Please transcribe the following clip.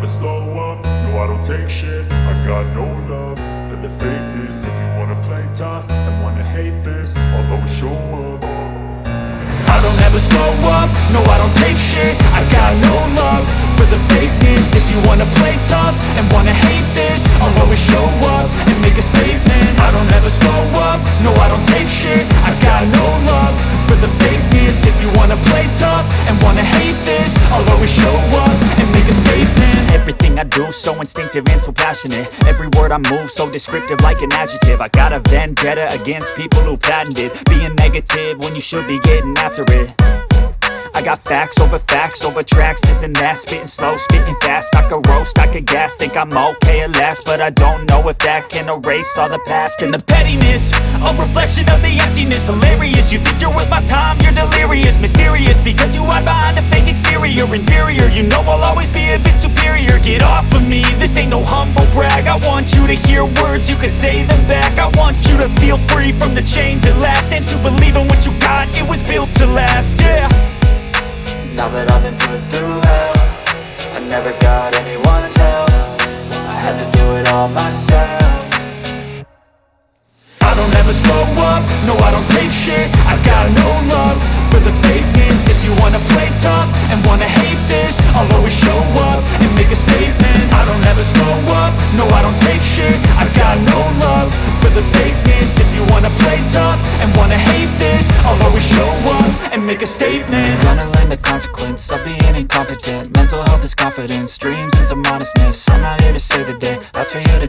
slow up, no I don't take shit. I got no love for the fakeness. If you wanna play tough and wanna hate this, I'll always show up. I don't ever slow up, no I don't take shit. I got no love for the fakeness. If you wanna play tough and wanna hate this, I'll always show up and make a statement. I don't ever slow up, no I don't take shit. I got no love for the fakeness. If you wanna play tough and wanna hate this, I'll always show up and make a statement. Everything I do so instinctive and so passionate. Every word I move so descriptive like an adjective. I got a vendetta against people who patented being negative when you should be getting after it. I got facts over tracks, this and that. Spitting slow, spitting fast, I could roast, I could gas. Think I'm okay at last, but I don't know if that can erase all the past. And the pettiness, a reflection of the emptiness. Hilarious, you think you're worth my time, you're delirious. Mysterious, because you hide behind a fake exterior. Inferior, you know I'll always be a bit superior. Get off of me, this ain't no humble brag. I want you to hear words, you can say them back. I want you to feel free from the chains at last, and to believe in what you got, it was built to last, yeah. Now that I've been put through hell, I never got anyone's help. I had to do it all myself. I don't ever slow up, no I don't take shit. I got no love for the fakeness. If you wanna play tough and wanna hate this, I'll always show up and make a statement. I don't ever slow up, no I don't take shit. I got no love for the fakeness. If you wanna play tough and wanna hate this, I'll always show up and make a statement. Gonna learn the consequence of being incompetent. Mental health is confidence, dreams and some honestness. I'm not here to save the day, that's for you to